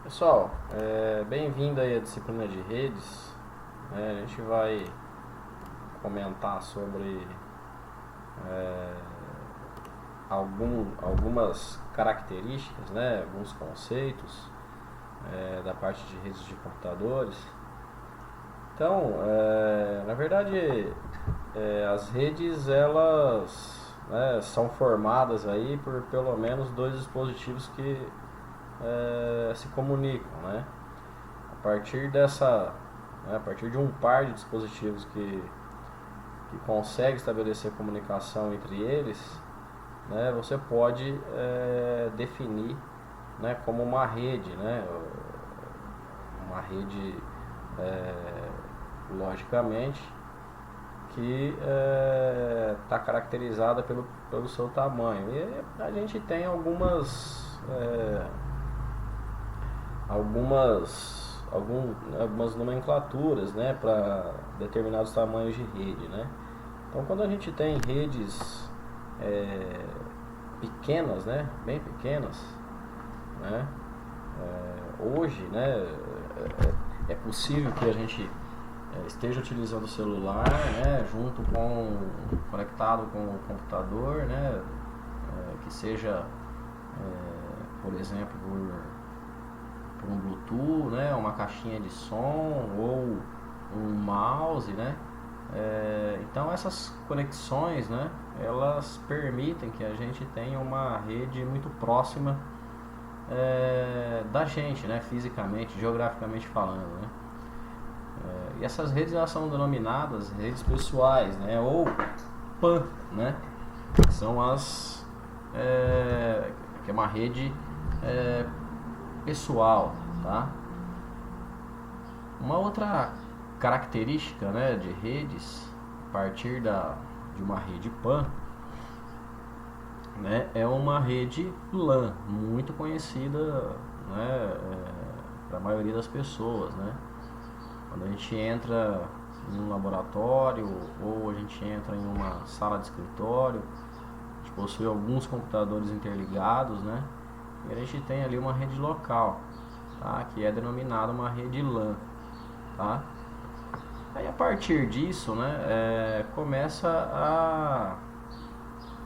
Pessoal, bem-vindo aí à disciplina de redes. A gente vai comentar sobre algumas características, né, alguns conceitos da parte de redes de computadores. Então, na verdade, as redes elas são formadas aí por pelo menos dois dispositivos que se comunicam, né? A partir de um par de dispositivos que consegue estabelecer comunicação entre eles, né, você pode definir, né, como uma rede, né, uma rede logicamente que está caracterizada pelo seu tamanho. E a gente tem algumas nomenclaturas, né, para determinados tamanhos de rede, né? Então, quando a gente tem redes é, pequenas, né, bem pequenas, né, hoje, né, é possível que a gente esteja utilizando o celular, né, junto com conectado com o computador, né, que seja, por exemplo, por um Bluetooth, né, uma caixinha de som ou um mouse, né. Então essas conexões, né, elas permitem que a gente tenha uma rede muito próxima da gente, né, fisicamente, geograficamente falando, né. E essas redes elas são denominadas redes pessoais, né, ou PAN, né, que são que é uma rede pessoal, tá? Uma outra característica, né, de redes a partir de uma rede PAN, né, é uma rede LAN muito conhecida, né, para a maioria das pessoas, né? Quando a gente entra em um laboratório ou a gente entra em uma sala de escritório, a gente possui alguns computadores interligados, né? E a gente tem ali uma rede local, tá? Que é denominada uma rede LAN, tá? Aí a partir disso, né,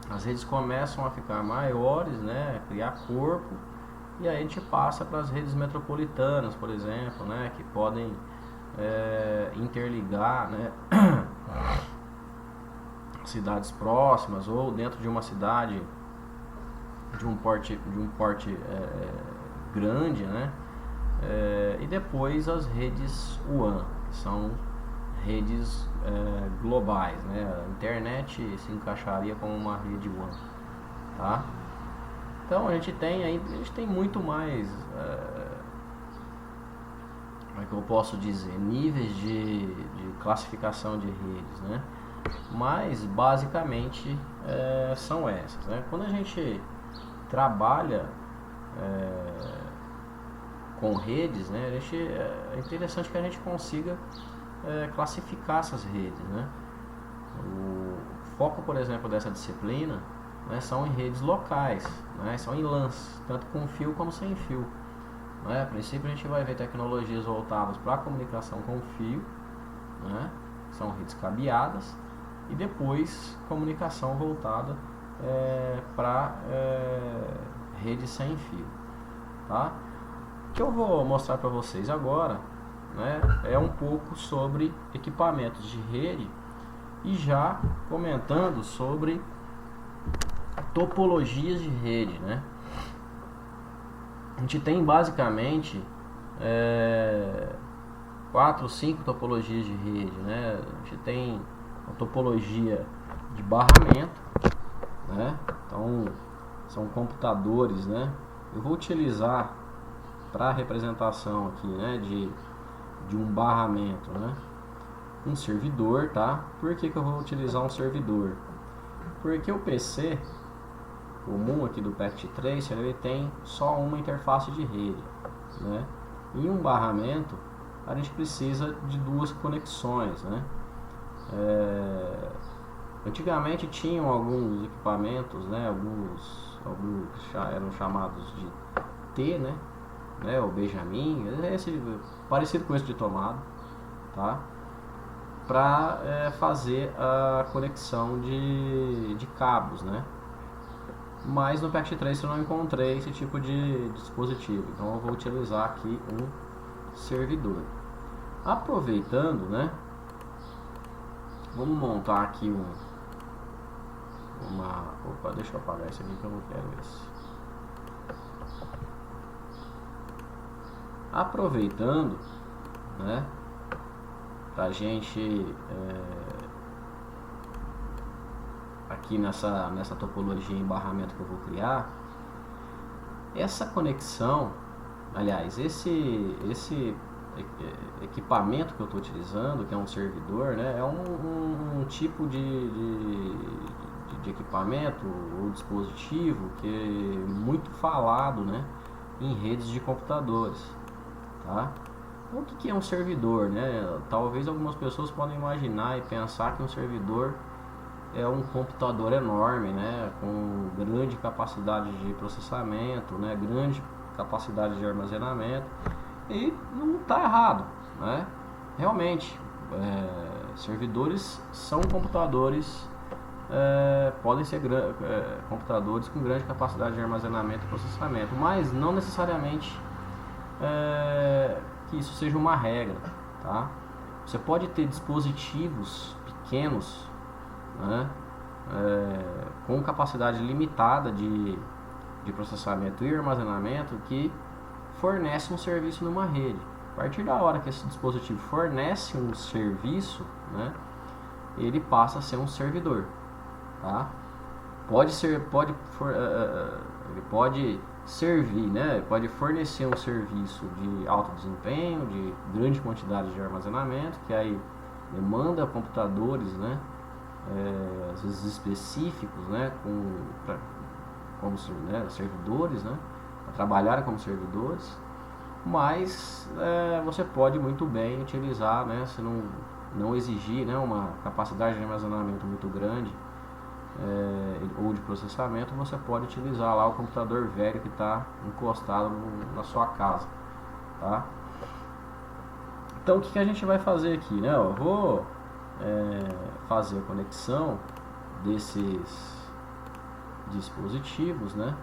as redes começam a ficar maiores, né, criar corpo, e aí a gente passa para as redes metropolitanas, por exemplo, né, que podem interligar, né, cidades próximas ou dentro de uma cidade de um porte grande, né? E depois as redes WAN, que são redes globais, né? A internet se encaixaria como uma rede WAN, tá? Então a gente tem muito mais, como é que eu posso dizer, níveis de classificação de redes, né? Mas basicamente são essas, né? Quando a gente trabalha com redes, né, é interessante que a gente consiga classificar essas redes, né? O foco, por exemplo, dessa disciplina, né, são em redes locais, né, são em LANs, tanto com fio como sem fio, né? A princípio a gente vai ver tecnologias voltadas para a comunicação com fio, né, são redes cabeadas, e depois comunicação voltada para rede sem fio, tá? O que eu vou mostrar para vocês agora, né, é um pouco sobre equipamentos de rede e já comentando sobre topologias de rede, né? A gente tem basicamente 4 ou 5 topologias de rede, né? A gente tem a topologia de barramento, né? Então são computadores, né? Eu vou utilizar para representação aqui, né, de um barramento, né, um servidor, tá? Por que eu vou utilizar um servidor? Porque o PC comum aqui do Packet Tracer, ele tem só uma interface de rede, né? Em um barramento a gente precisa de duas conexões, né? Antigamente tinham alguns equipamentos, né, alguns eram chamados de T, né, né, o Benjamin, parecido com esse de tomada, tá? Para fazer a conexão de cabos, né? Mas no Pact Tracer eu não encontrei esse tipo de dispositivo, então eu vou utilizar aqui um servidor. Aproveitando, né? Vamos montar aqui opa, deixa eu apagar isso aqui que eu não quero isso. Aproveitando, né? Pra gente aqui nessa topologia em barramento que eu vou criar, essa conexão, aliás, esse equipamento que eu estou utilizando, que é um servidor, né, é um tipo de equipamento ou dispositivo que é muito falado, né, em redes de computadores, tá? Então, o que é um servidor, né? Talvez algumas pessoas podem imaginar e pensar que um servidor é um computador enorme, né, com grande capacidade de processamento, né, grande capacidade de armazenamento, e não está errado, né? Realmente, servidores são computadores, podem ser computadores com grande capacidade de armazenamento e processamento, mas não necessariamente que isso seja uma regra, tá? Você pode ter dispositivos pequenos, né, com capacidade limitada de processamento e armazenamento que fornece um serviço numa rede. A partir da hora que esse dispositivo fornece um serviço, né, ele passa a ser um servidor, tá? Ele pode servir, né, pode fornecer um serviço de alto desempenho, de grande quantidade de armazenamento, que aí demanda computadores, né, às vezes específicos, né, como servidores, né, para trabalhar como servidores, mas você pode muito bem utilizar, né, se não exigir, né, uma capacidade de armazenamento muito grande ou de processamento, você pode utilizar lá o computador velho que está encostado na sua casa, tá? Então o que a gente vai fazer aqui, né? Eu vou fazer a conexão desses dispositivos, né?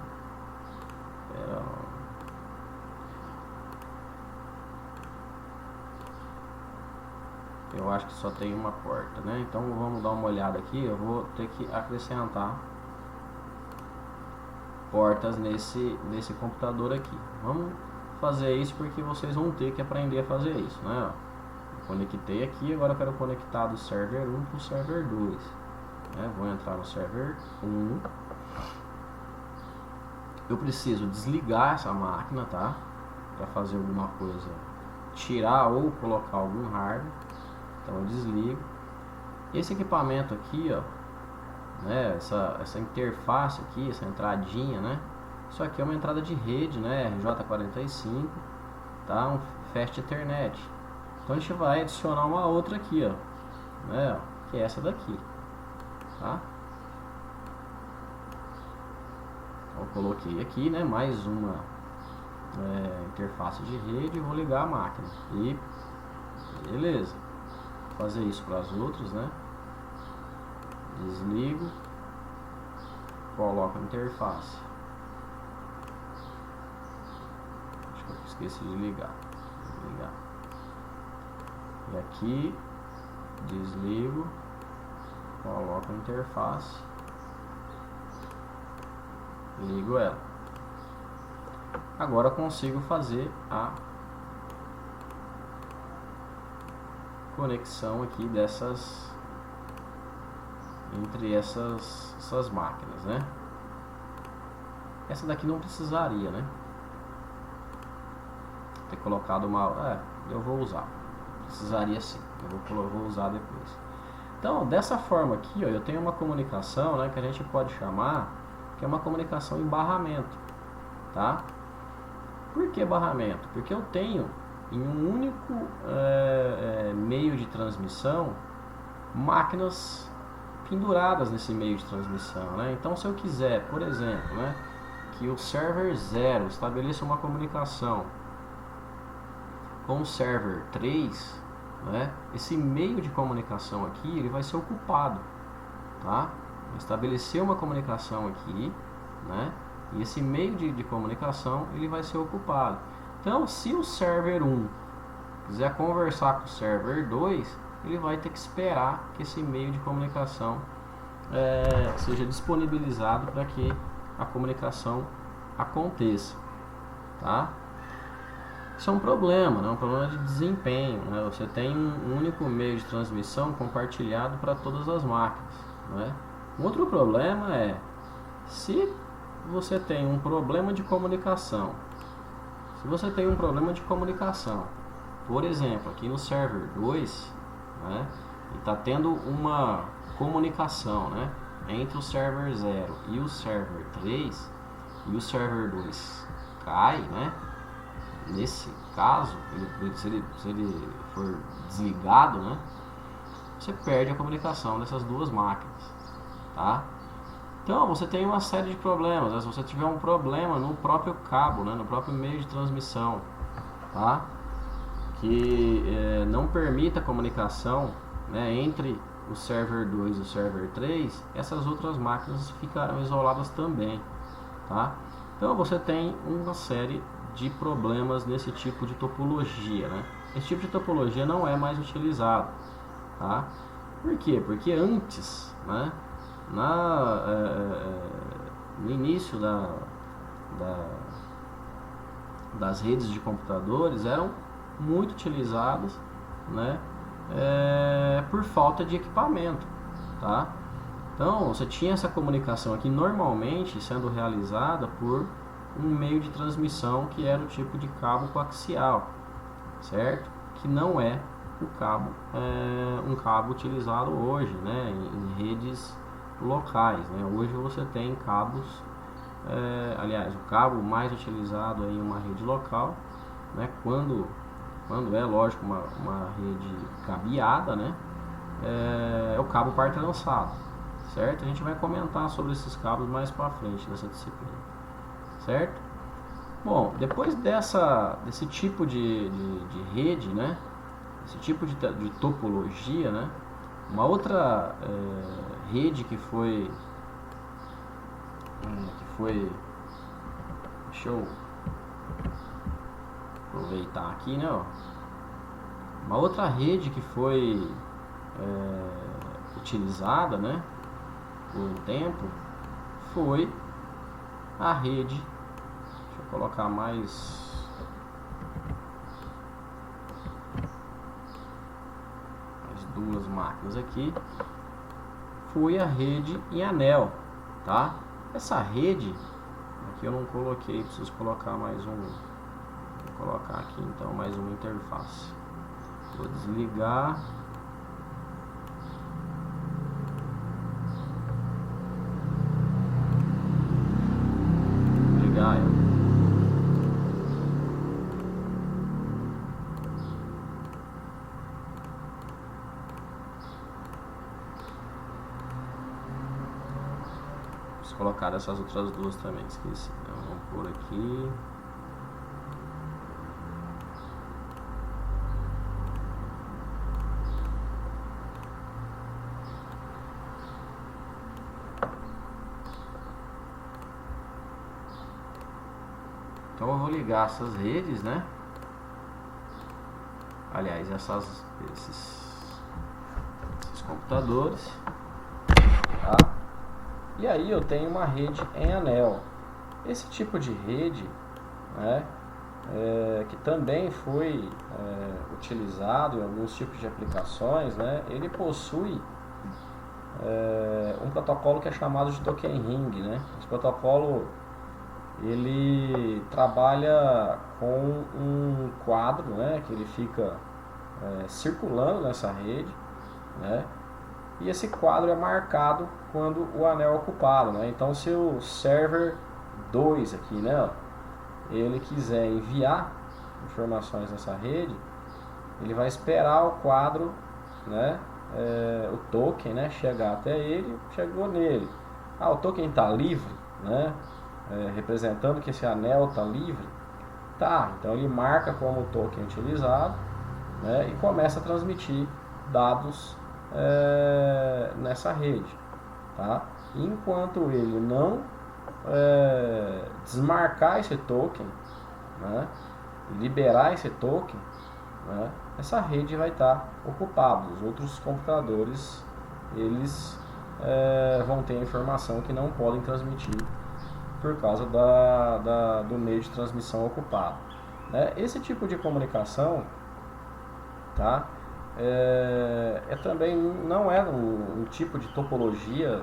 Eu acho que só tem uma porta, né? Então vamos dar uma olhada aqui. Eu vou ter que acrescentar portas nesse computador aqui. Vamos fazer isso porque vocês vão ter que aprender a fazer isso, né? Eu conectei aqui, agora eu quero conectar do server 1 para o server 2, né? Vou entrar no server 1. Eu preciso desligar essa máquina, tá? Para fazer alguma coisa, tirar ou colocar algum hardware. Então eu desligo. Esse equipamento aqui, ó, né, essa interface aqui, essa entradinha, né? Isso aqui é uma entrada de rede, né? RJ45, tá? Um Fast Ethernet. Então a gente vai adicionar uma outra aqui, ó, né? Que é essa daqui, tá? Eu coloquei aqui, né? Mais uma interface de rede e vou ligar a máquina. E beleza. Vou fazer isso para as outras, né? Desligo, coloco a interface. Acho que eu esqueci de ligar. Desligar. E aqui desligo, coloco a interface, ligo ela. Agora eu consigo fazer a conexão aqui entre essas máquinas, né? Essa daqui não precisaria, né? Ter colocado uma... eu vou usar. Precisaria sim. Eu vou usar depois. Então, dessa forma aqui, ó, eu tenho uma comunicação, né, que a gente pode chamar que é uma comunicação em barramento, tá? Por que barramento? Porque eu tenho em um único meio de transmissão máquinas penduradas nesse meio de transmissão, né? Então, se eu quiser, por exemplo, né, que o server 0 estabeleça uma comunicação com o server 3, né, esse meio de comunicação aqui ele vai ser ocupado, tá? Vai estabelecer uma comunicação aqui, né, e esse meio de comunicação ele vai ser ocupado. Então, se o server 1 quiser conversar com o server 2, ele vai ter que esperar que esse meio de comunicação seja disponibilizado para que a comunicação aconteça, tá? Isso é um problema, né? Um problema de desempenho, né? Você tem um único meio de transmissão compartilhado para todas as máquinas, né? Um outro problema é se você tem um problema de comunicação. Se você tem um problema de comunicação, por exemplo, aqui no server 2, né, e está tendo uma comunicação, né, entre o server 0 e o server 3, e o server 2 cai, né, nesse caso, se ele for desligado, né, você perde a comunicação dessas duas máquinas, tá? Então você tem uma série de problemas, né? Se você tiver um problema no próprio cabo, né, no próprio meio de transmissão, tá, que não permita a comunicação, né, entre o server 2 e o server 3, essas outras máquinas ficarão isoladas também, tá? Então você tem uma série de problemas nesse tipo de topologia, né? Esse tipo de topologia não é mais utilizado, tá? Por quê? Porque antes, né, no início das redes de computadores eram muito utilizadas, né, por falta de equipamento, tá? Então você tinha essa comunicação aqui normalmente sendo realizada por um meio de transmissão que era o tipo de cabo coaxial, certo? Que não é o cabo, um cabo utilizado hoje, né, em redes locais, né? Hoje você tem cabos, aliás, o cabo mais utilizado em uma rede local, né, quando é lógico uma rede cabeada, né, é o cabo par trançado, certo? A gente vai comentar sobre esses cabos mais para frente nessa disciplina, certo? Bom, depois desse tipo de rede, né, esse tipo de topologia, né, uma outra rede que foi deixa eu aproveitar aqui, né, ó. Uma outra rede que foi utilizada, né, por um tempo foi a rede, deixa eu colocar mais duas máquinas aqui, foi a rede em anel, tá? Essa rede aqui eu não coloquei, preciso colocar mais um, vou colocar aqui então mais uma interface, vou desligar, ligar ela. Colocar essas outras duas também, esqueci. Então, vamos por aqui. Então eu vou ligar essas redes, né? Aliás, esses computadores, tá? E aí eu tenho uma rede em anel. Esse tipo de rede, né, que também foi utilizado em alguns tipos de aplicações, né, ele possui um protocolo que é chamado de token ring, né? Esse protocolo ele trabalha com um quadro, né, que ele fica circulando nessa rede, né? E esse quadro é marcado quando o anel é ocupado, né? Então se o server 2 aqui, né, ele quiser enviar informações nessa rede, ele vai esperar o quadro, né, o token, né, chegar até ele, chegou nele. O token está livre, né, representando que esse anel está livre. Tá, então ele marca como token utilizado, né, e começa a transmitir dados nessa rede. Tá? Enquanto ele não desmarcar esse token, né, liberar esse token, né, essa rede vai estar ocupada. Os outros computadores eles vão ter a informação que não podem transmitir por causa do meio de transmissão ocupado. Né? Esse tipo de comunicação, tá, também não é um tipo de topologia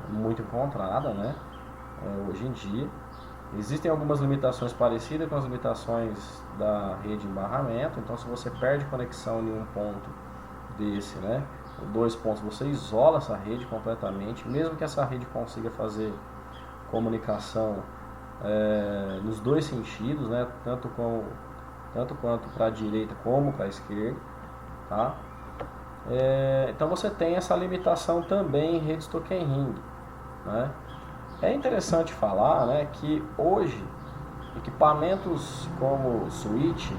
muito encontrada, né? Hoje em dia. Existem algumas limitações parecidas com as limitações da rede de barramento. Então, se você perde conexão em um ponto desse, né, ou 2 pontos, você isola essa rede completamente, mesmo que essa rede consiga fazer comunicação nos 2 sentidos, né, tanto quanto para a direita como para a esquerda, tá? Então você tem essa limitação também em redes token ring, né? É interessante falar, né, que hoje equipamentos como switch,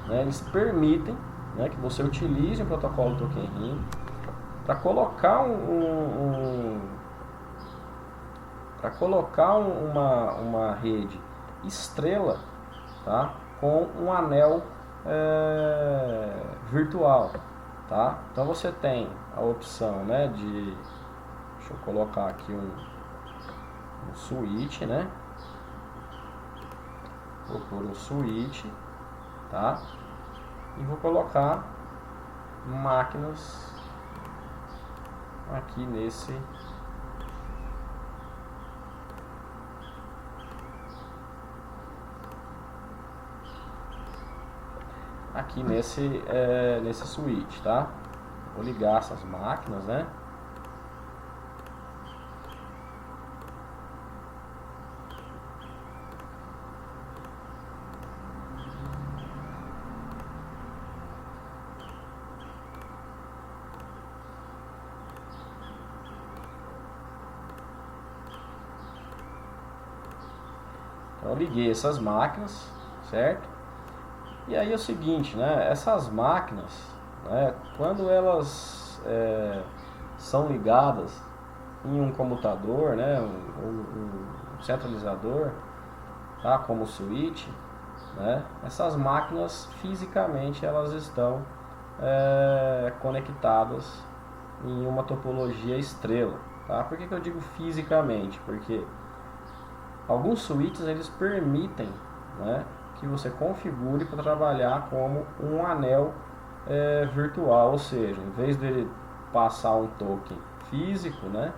né, eles permitem, né, que você utilize o protocolo token ring para colocar uma rede estrela, tá, com um anel virtual, tá? Então você tem a opção, né, deixa eu colocar aqui um switch, né? Vou pôr um switch, tá? E vou colocar máquinas aqui nesse switch, tá? Vou ligar essas máquinas, né? Então, eu liguei essas máquinas, certo? E aí é o seguinte, né? Essas máquinas, né, quando elas são ligadas em um computador, né, um centralizador, tá, como o switch, né, essas máquinas fisicamente elas estão conectadas em uma topologia estrela, tá? Por que eu digo fisicamente? Porque alguns switches eles permitem, né, que você configure para trabalhar como um anel virtual, ou seja, em vez dele passar um token físico, né,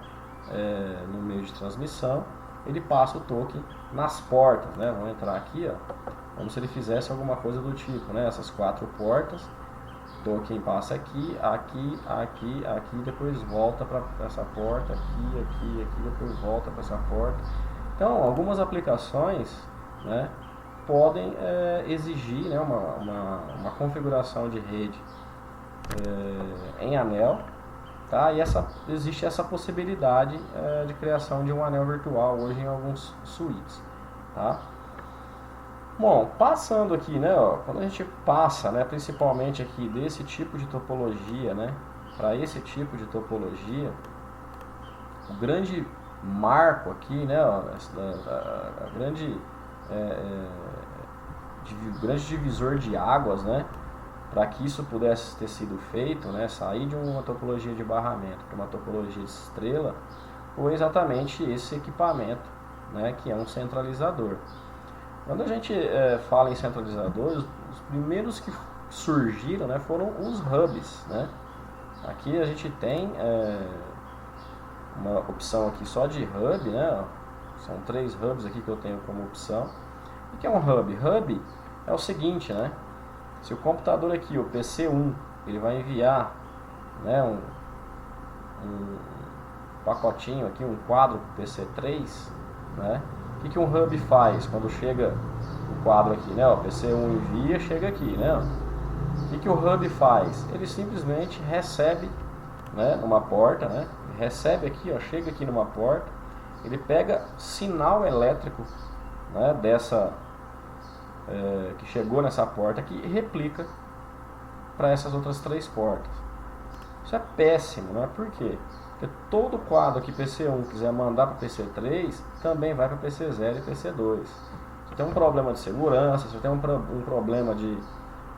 no meio de transmissão, ele passa o token nas portas, né? Vamos entrar aqui, ó, como se ele fizesse alguma coisa do tipo, né? Essas 4 portas, o token passa aqui, aqui, aqui, aqui, depois volta para essa porta, aqui, aqui, aqui, depois volta para essa porta. Então, algumas aplicações, né, podem exigir, né, uma configuração de rede em anel, tá? E existe essa possibilidade de criação de um anel virtual hoje em alguns suítes, tá? Bom, passando aqui, né, ó, quando a gente passa, né, principalmente aqui desse tipo de topologia, né, para esse tipo de topologia, o grande marco aqui, né, ó, o grande divisor de águas, né, para que isso pudesse ter sido feito, né, sair de uma topologia de barramento para uma topologia de estrela, foi exatamente esse equipamento, né, que é um centralizador. Quando a gente fala em centralizadores, os primeiros que surgiram, né, foram os hubs, né. Aqui a gente tem uma opção aqui só de hub, né? São 3 hubs aqui que eu tenho como opção. O que é um hub? Hub é o seguinte, né? Se o computador aqui, o PC1, ele vai enviar, né, um pacotinho aqui, um quadro para o PC3, né? O que um hub faz quando chega o quadro aqui, né? O PC1 envia, chega aqui, né? O que o hub faz? Ele simplesmente recebe, né, numa porta, né? Recebe aqui, ó, chega aqui numa porta, ele pega sinal elétrico, né, que chegou nessa porta aqui e replica para essas outras 3 portas. Isso é péssimo, né? Por quê? Porque todo quadro que PC1 quiser mandar para PC3 também vai para PC0 e PC2. Você tem um problema de segurança, você tem um problema de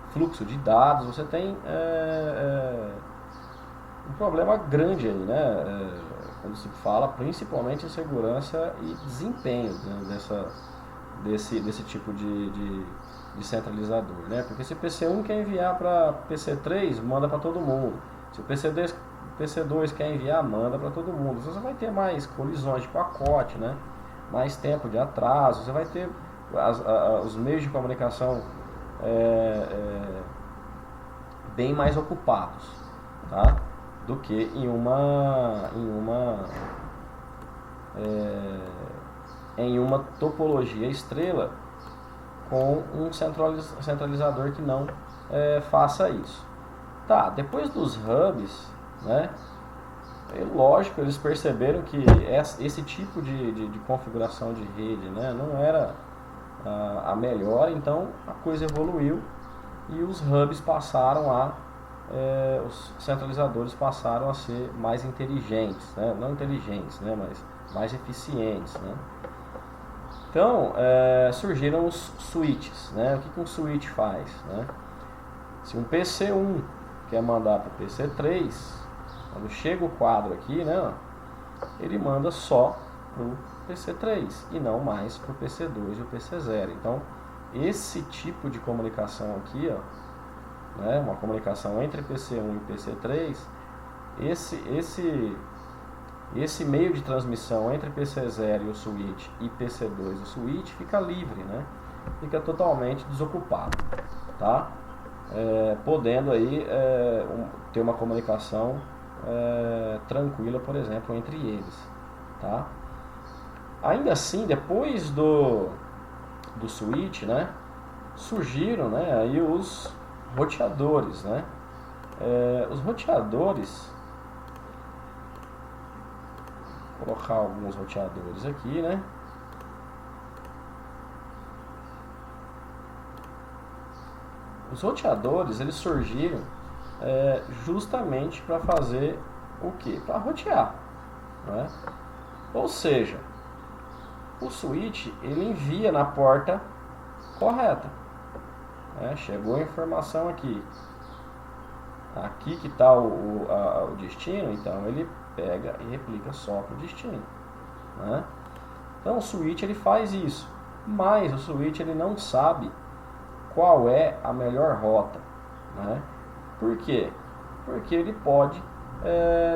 fluxo de dados, você tem um problema grande aí, né? Quando se fala principalmente em segurança e desempenho, né? desse tipo de centralizador, né? Porque se o PC1 quer enviar para PC3, manda para todo mundo. Se o PC2 quer enviar, manda para todo mundo. Você vai ter mais colisões de pacote, né? Mais tempo de atraso, você vai ter os meios de comunicação bem mais ocupados, tá? Do que em uma topologia estrela com um centralizador que não faça isso. Tá, depois dos hubs, né? Lógico, eles perceberam que esse tipo de configuração de rede, né, não era a melhor, então a coisa evoluiu e os hubs passaram os centralizadores passaram a ser mais inteligentes, né? Não inteligentes, né, mas mais eficientes, né? Então surgiram os switches, né? O que um switch faz, né? Se um PC1 quer mandar para o PC3, quando chega o quadro aqui, né, ele manda só para o PC3 e não mais para o PC2 e o PC0. Então, esse tipo de comunicação aqui, ó, né, uma comunicação entre PC1 e PC3, esse meio de transmissão entre PC0 e o switch e PC2 e o switch fica livre, né, fica totalmente desocupado, tá? Podendo aí ter uma comunicação tranquila, por exemplo, entre eles, tá? Ainda assim, depois do switch, né, surgiram, né, aí os roteadores, né? Os roteadores, vou colocar alguns roteadores aqui, né? Os roteadores, eles surgiram justamente para fazer o que? Para rotear, né? Ou seja, o switch ele envia na porta correta, né? Chegou a informação aqui que está o destino, então ele pega e replica só para o destino, né? Então o switch ele faz isso, mas o switch ele não sabe qual é a melhor rota, né? Por quê? Porque ele pode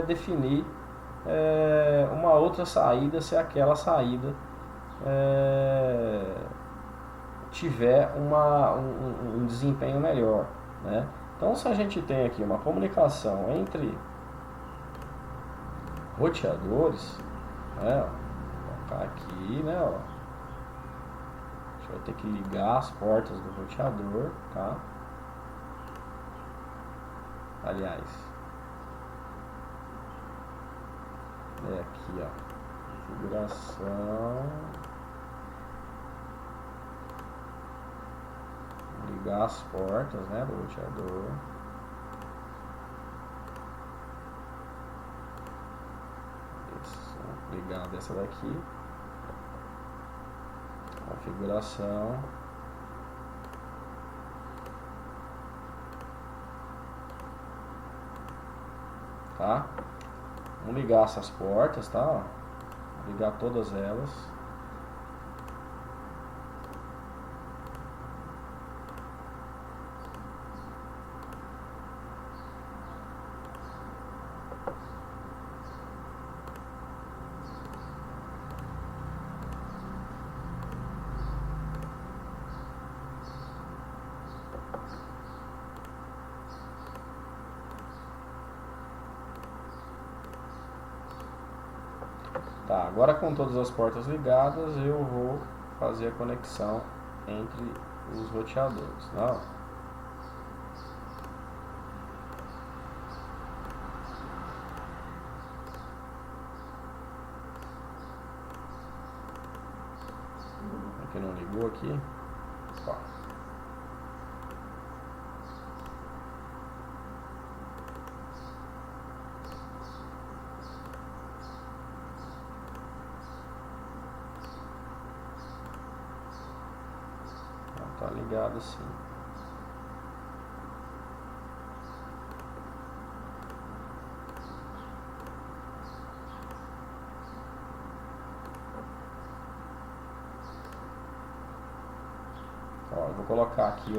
definir uma outra saída se aquela saída tiver um desempenho melhor, né? Então, se a gente tem aqui uma comunicação entre roteadores, né, vou colocar aqui, né, ó, a gente vai ter que ligar as portas do roteador, tá? Aliás, aqui, ó, configuração, ligar as portas, né, do roteador. Isso, ligar dessa daqui, configuração. Tá? Vamos ligar essas portas, tá? Ó, ligar todas elas. Tá, agora com todas as portas ligadas, eu vou fazer a conexão entre os roteadores. Não? Aqui não ligou aqui. Ó. ligado assim. Ó, eu vou colocar aqui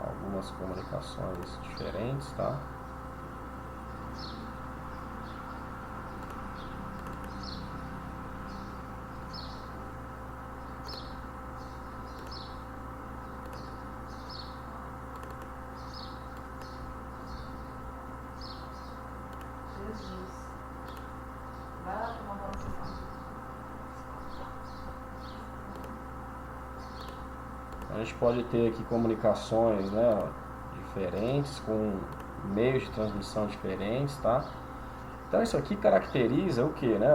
algumas comunicações diferentes, tá? Vai lá tomar banho, A gente pode ter aqui comunicações, né, diferentes, com meios de transmissão diferentes, tá? Então isso aqui caracteriza o que, né?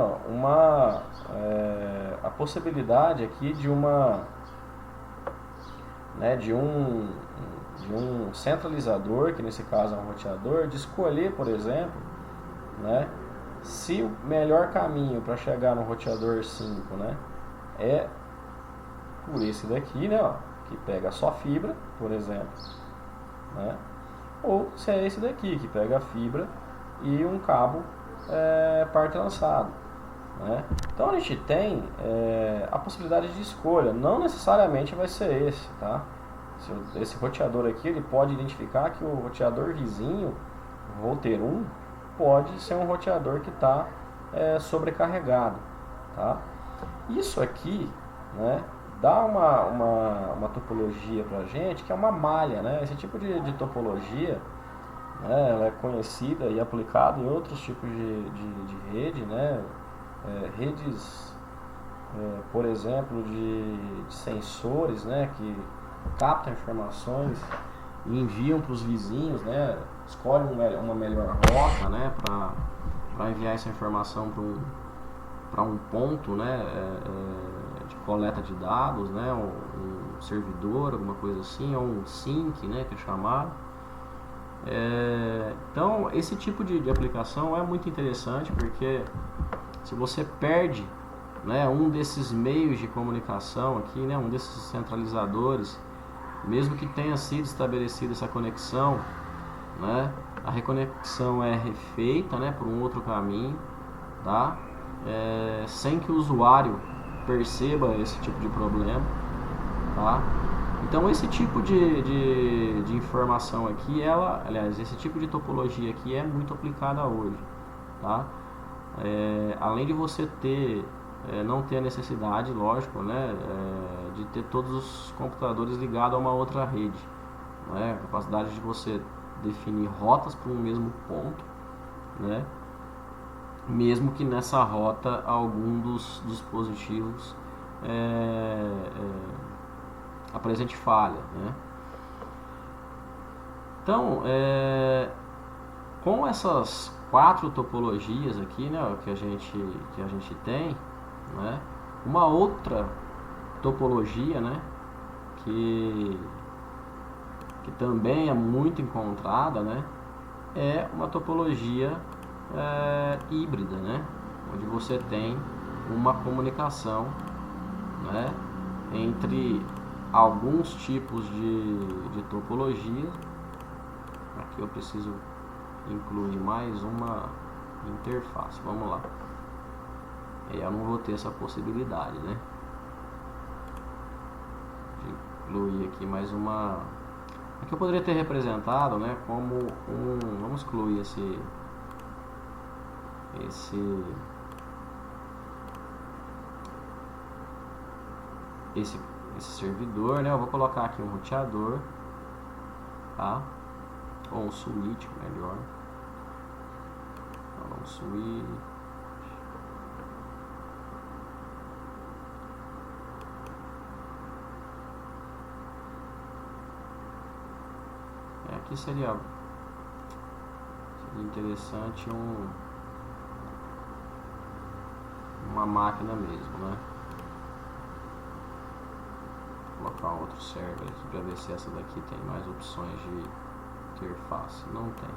A possibilidade aqui de de um centralizador, que nesse caso é um roteador, de escolher, por exemplo, né, se o melhor caminho para chegar no roteador 5, né, é por esse daqui, né, ó, que pega só fibra, por exemplo, né, ou se é esse daqui, que pega a fibra e um cabo par trançado, né. Então a gente tem a possibilidade de escolha, não necessariamente vai ser esse, tá? Esse roteador aqui, ele pode identificar que o roteador vizinho, o router 1, pode ser um roteador que está sobrecarregado, tá? Isso aqui, né, dá uma topologia para a gente que é uma malha, né? Esse tipo de topologia, né, ela é conhecida e aplicada em outros tipos de rede, né? Redes, por exemplo, de sensores, né, que captam informações e enviam para os vizinhos, né? Escolhem uma melhor rota, né, para enviar essa informação para um ponto, né, de coleta de dados, né, um servidor, alguma coisa assim, ou um SYNC, né, que é chamado. Então esse tipo de aplicação é muito interessante, porque se você perde, né, um desses meios de comunicação aqui, né, um desses centralizadores, mesmo que tenha sido estabelecida essa conexão, né, a reconexão é refeita, né, por um outro caminho, tá? Sem que o usuário perceba esse tipo de problema, tá? Então esse tipo de informação aqui, esse tipo de topologia aqui é muito aplicada hoje, tá? Além de você não ter a necessidade, lógico, né, de ter todos os computadores ligados a uma outra rede, né, a capacidade de você definir rotas para um mesmo ponto, né, mesmo que nessa rota algum dos dispositivos apresente falha, né. Então, com essas 4 topologias aqui, né, que a gente tem, né, uma outra topologia, né, que também é muito encontrada, né, é uma topologia híbrida, né, onde você tem uma comunicação, né, entre alguns tipos de topologia. Aqui eu preciso incluir mais uma interface, vamos lá. Eu não vou ter essa possibilidade, né, de incluir aqui mais uma. Aqui eu poderia ter representado, né, como vamos excluir esse servidor, né. Eu vou colocar aqui um roteador, tá, ou um switch, melhor. Então, um switch. Aqui seria interessante uma máquina mesmo, né? Vou colocar um outro server para ver se essa daqui tem mais opções de interface. Não tem.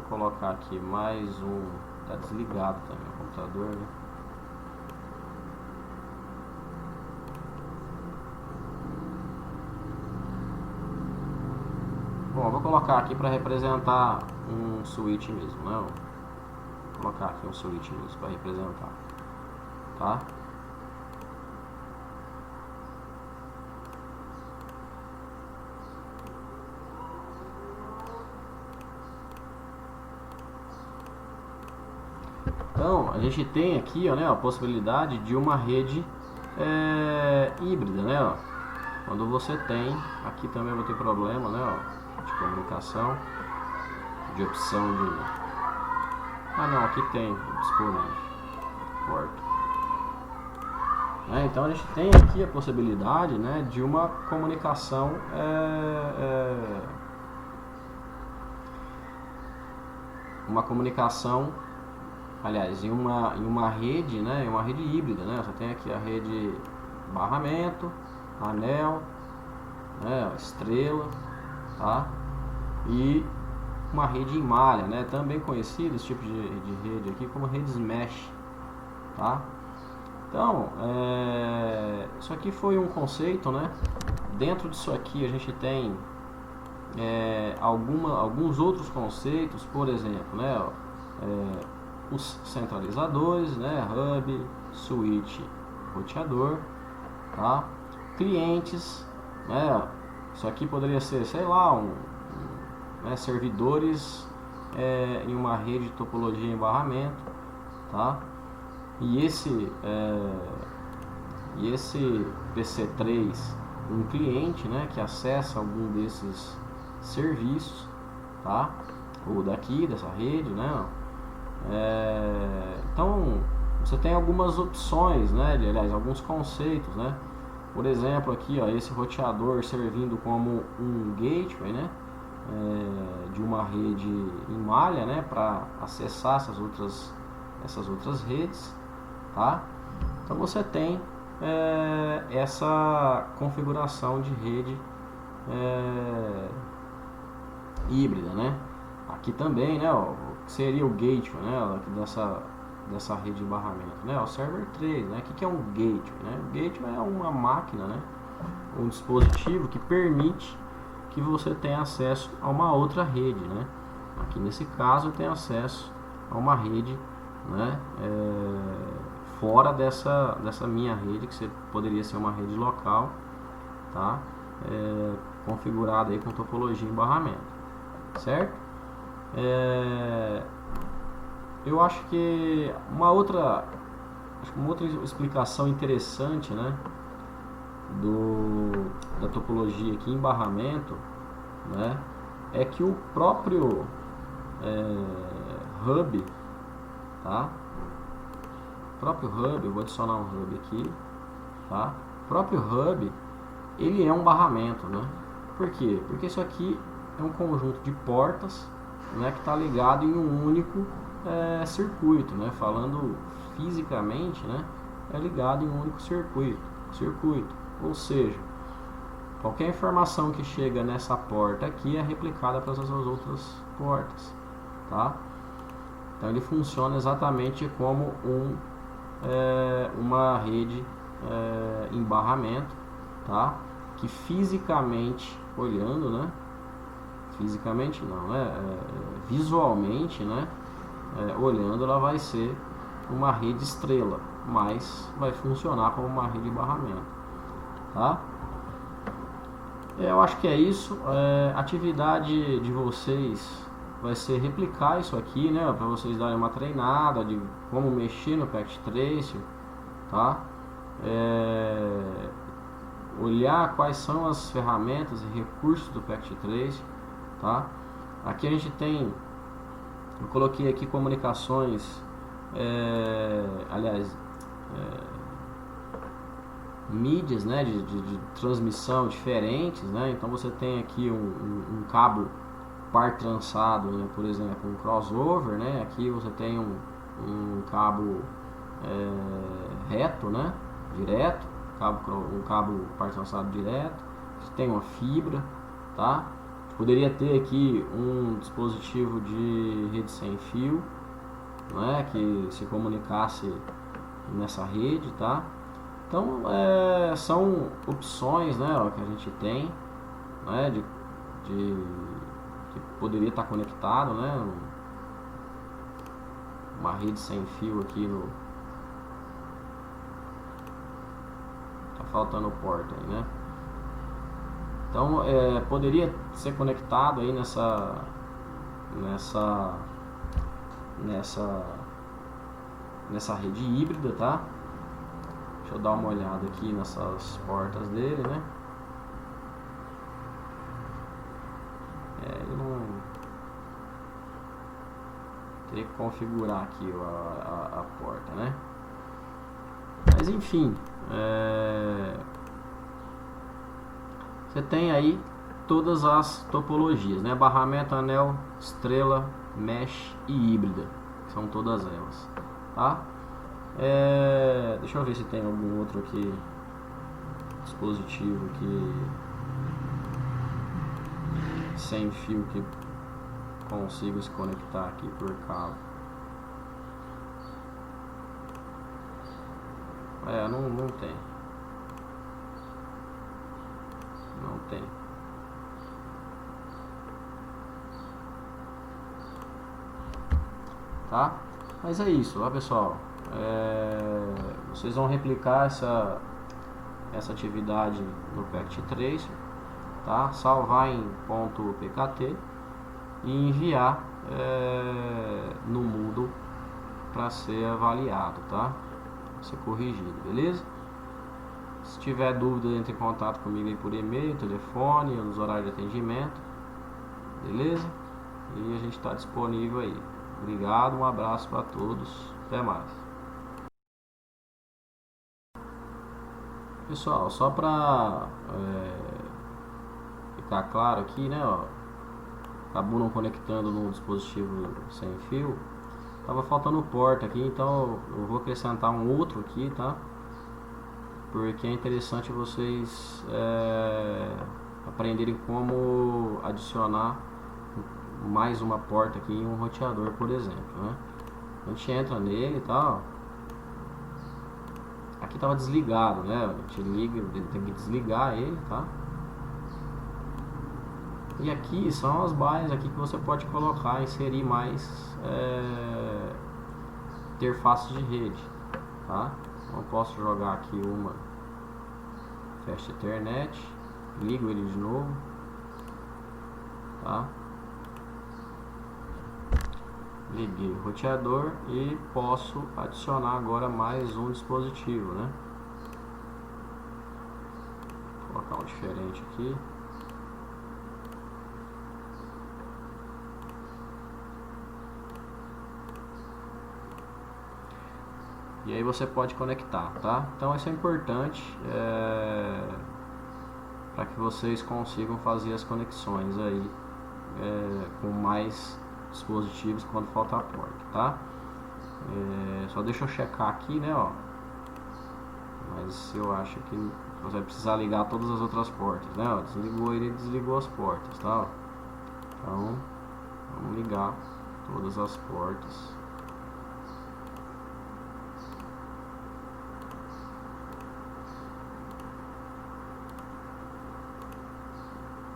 Vamos colocar aqui mais um. Tá desligado também o computador, né? Bom, eu vou colocar aqui para representar um switch mesmo, né? Vou colocar aqui um switch mesmo para representar, tá? Então, a gente tem aqui, ó, né, a possibilidade de uma rede híbrida, né? Ó. Quando você tem, aqui também vai ter problema, né? Ó, de comunicação, de opção de... Ah, não, aqui tem disponível. Corto. Então a gente tem aqui a possibilidade, né, de uma comunicação aliás, em uma rede, né, uma rede híbrida, né? Você tem aqui a rede barramento, anel, né, estrela, tá? E uma rede em malha, né? Também conhecido esse tipo de rede aqui como redes mesh, tá? Então, isso aqui foi um conceito, né? Dentro disso aqui a gente tem alguns outros conceitos, por exemplo, né? Os centralizadores, né? Hub, switch, roteador, tá? Clientes, né? Isso aqui poderia ser, sei lá, né? Servidores em uma rede de topologia em barramento, tá? E esse PC3, um cliente, né, que acessa algum desses serviços, tá? Ou dessa rede, né? Então você tem algumas opções, né? Aliás, alguns conceitos, né? Por exemplo, aqui, ó, esse roteador servindo como um gateway, né? De uma rede em malha, né? Para acessar essas outras redes, tá? Então você tem essa configuração de rede híbrida, né? Aqui também, né? Ó, seria o gateway, né? Dessa rede de barramento, né? O server 3, né? O que é um gateway, né? O gateway é uma máquina, né? Um dispositivo que permite que você tenha acesso a uma outra rede, né? Aqui nesse caso eu tenho acesso a uma rede, né? Fora dessa minha rede, que poderia ser uma rede local, tá? Configurada aí com topologia em barramento, certo? Eu acho que uma outra explicação interessante, né, da topologia aqui em barramento, né, é que o próprio hub, tá? O próprio hub, eu vou adicionar um hub aqui, tá? O próprio hub, ele é um barramento, né? Por quê? Porque isso aqui é um conjunto de portas, né, que está ligado em um único circuito, né? Falando fisicamente, né, é ligado em um único circuito, ou seja, qualquer informação que chega nessa porta aqui é replicada para essas outras portas, tá? Então ele funciona exatamente como uma rede em barramento, tá? Que fisicamente olhando, né? Fisicamente não, né? Visualmente, né? Olhando, ela vai ser uma rede estrela, mas vai funcionar como uma rede de barramento, tá? Eu acho que é isso. A atividade de vocês vai ser replicar isso aqui, né? Para vocês darem uma treinada de como mexer no Packet Tracer, tá? Olhar quais são as ferramentas e recursos do Packet Tracer, tá? Aqui a gente tem, eu coloquei aqui comunicações, aliás, mídias, né, de transmissão diferentes, né? Então você tem aqui um cabo par trançado, né? Por exemplo, um crossover, né? Aqui você tem um cabo reto, né? Direto, um cabo par trançado direto. Você tem uma fibra, tá? Poderia ter aqui um dispositivo de rede sem fio, né, que se comunicasse nessa rede, tá? Então são opções, né, ó, que a gente tem, né, que poderia estar conectado, né, uma rede sem fio aqui no, tá faltando porta aí, né? Então poderia ser conectado aí nessa rede híbrida, tá? Deixa eu dar uma olhada aqui nessas portas dele, né? Eu não teria que configurar aqui a porta, né? Mas enfim, você tem aí todas as topologias, né? Barramento, anel, estrela, mesh e híbrida, que são todas elas, tá? Deixa eu ver se tem algum outro aqui dispositivo aqui sem fio que consiga se conectar aqui por cabo. Não tem. Não tem. Tá? Mas é isso, ó, pessoal. Vocês vão replicar essa atividade no Packet Tracer, tá? Salvar em .pkt e enviar no Moodle para ser avaliado, tá? Pra ser corrigido, beleza? Se tiver dúvida, entre em contato comigo aí por e-mail, telefone, nos horários de atendimento, beleza? E a gente está disponível aí. Obrigado, um abraço para todos, até mais. Pessoal, só para ficar claro aqui, né, ó, acabou não conectando no dispositivo sem fio, tava faltando porta aqui, então eu vou acrescentar um outro aqui, tá? Porque é interessante vocês aprenderem como adicionar mais uma porta aqui em um roteador, por exemplo, né? A gente entra nele e tal. Aqui estava desligado, né? A gente liga, tem que desligar ele, tá? E aqui são as bases aqui que você pode colocar, inserir mais interfaces de rede, tá? Então eu posso jogar aqui uma Fast Ethernet, ligo ele de novo, tá? Liguei o roteador e posso adicionar agora mais um dispositivo, né? Vou colocar um diferente aqui. E aí você pode conectar, tá? Então isso é importante para que vocês consigam fazer as conexões aí com mais dispositivos quando faltar a porta, tá? Só deixa eu checar aqui, né, ó. Mas eu acho que você vai precisar ligar todas as outras portas, né, ó. Desligou ele, desligou as portas, tá? Então vamos ligar todas as portas.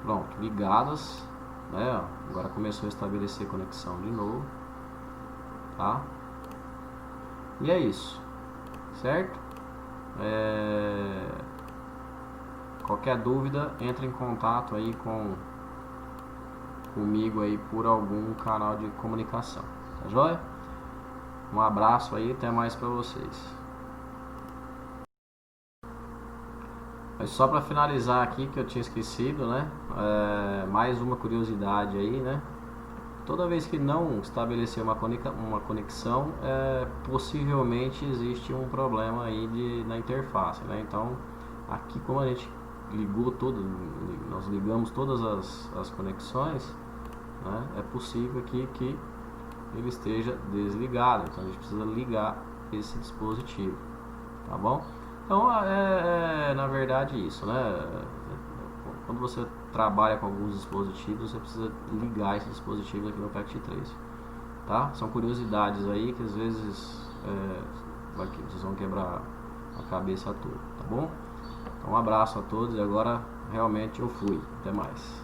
Pronto, ligadas, né? Agora começou a estabelecer conexão de novo, tá? E é isso, certo? Qualquer dúvida, entre em contato aí comigo aí por algum canal de comunicação, tá joia? Um abraço aí, até mais pra vocês. Mas só para finalizar aqui, que eu tinha esquecido, né? Mais uma curiosidade aí, né? Toda vez que não estabelecer uma conexão, possivelmente existe um problema aí na interface, né? Então, aqui como a gente ligou tudo, nós ligamos todas as conexões, né? É possível aqui que ele esteja desligado, então a gente precisa ligar esse dispositivo, tá bom? Então na verdade isso, né? Quando você trabalha com alguns dispositivos, você precisa ligar esse dispositivo aqui no Pact Trace, tá? São curiosidades aí que às vezes vocês vão quebrar a cabeça toda, tá bom? Então um abraço a todos e agora realmente eu fui. Até mais.